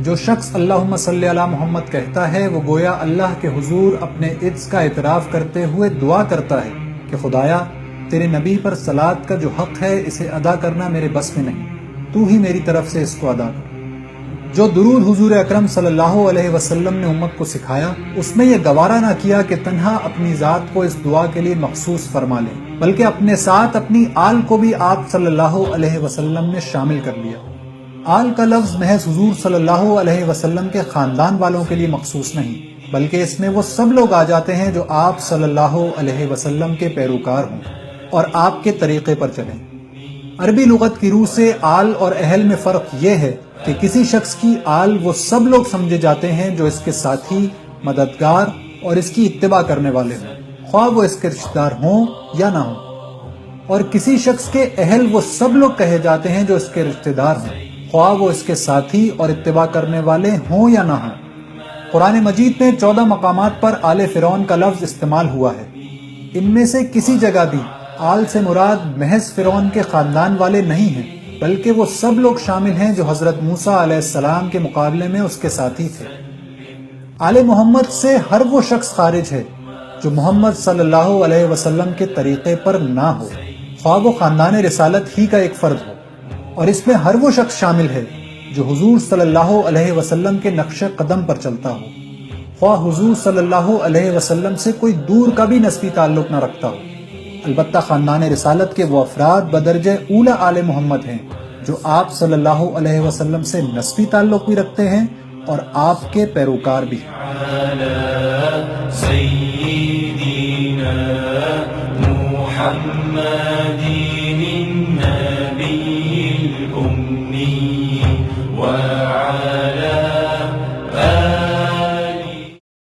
جو شخص اللہم صلی علی محمد کہتا ہے وہ گویا اللہ کے حضور اپنے عجز کا اعتراف کرتے ہوئے دعا کرتا ہے کہ خدایا تیرے نبی پر صلات کا جو حق ہے اسے ادا کرنا میرے بس میں نہیں، تو ہی میری طرف سے اس کو ادا کر۔ جو درود حضور اکرم صلی اللہ علیہ وسلم نے امت کو سکھایا، اس میں یہ گوارا نہ کیا کہ تنہا اپنی ذات کو اس دعا کے لیے مخصوص فرما لے، بلکہ اپنے ساتھ اپنی آل کو بھی آپ صلی اللہ علیہ وسلم نے شامل کر لیا۔ آل کا لفظ محض حضور صلی اللہ علیہ وسلم کے خاندان والوں کے لیے مخصوص نہیں، بلکہ اس میں وہ سب لوگ آ جاتے ہیں جو آپ صلی اللہ علیہ وسلم کے پیروکار ہوں اور آپ کے طریقے پر چلیں۔ عربی لغت کی روح سے آل اور اہل میں فرق یہ ہے کہ کسی شخص کی آل وہ سب لوگ سمجھے جاتے ہیں جو اس کے ساتھی، مددگار اور اس کی اتباع کرنے والے ہوں، خواہ وہ اس کے رشتہ دار ہوں یا نہ ہوں، اور کسی شخص کے اہل وہ سب لوگ کہے جاتے ہیں جو اس کے رشتہ دار ہوں، خواہ وہ اس کے ساتھی اور اتباع کرنے والے ہوں یا نہ ہوں۔ قرآن مجید میں 14 مقامات پر آل فرعون کا لفظ استعمال ہوا ہے۔ ان میں سے کسی جگہ بھی آل سے مراد محض فرعون کے خاندان والے نہیں ہیں، بلکہ وہ سب لوگ شامل ہیں جو حضرت موسیٰ علیہ السلام کے مقابلے میں اس کے ساتھی تھے۔ آل محمد سے ہر وہ شخص خارج ہے جو محمد صلی اللہ علیہ وسلم کے طریقے پر نہ ہو، خواہ وہ خاندان رسالت ہی کا ایک فرد ہو، اور اس میں ہر وہ شخص شامل ہے جو حضور صلی اللہ علیہ وسلم کے نقش قدم پر چلتا ہو، خواہ حضور صلی اللہ علیہ وسلم سے کوئی دور کا بھی نسبی تعلق نہ رکھتا ہو۔ البتہ خاندان رسالت کے وہ افراد بدرجہ اولی آل محمد ہیں جو آپ صلی اللہ علیہ وسلم سے نسبی تعلق بھی رکھتے ہیں اور آپ کے پیروکار بھی۔ سیدنا محمد النبی الأمی وعلى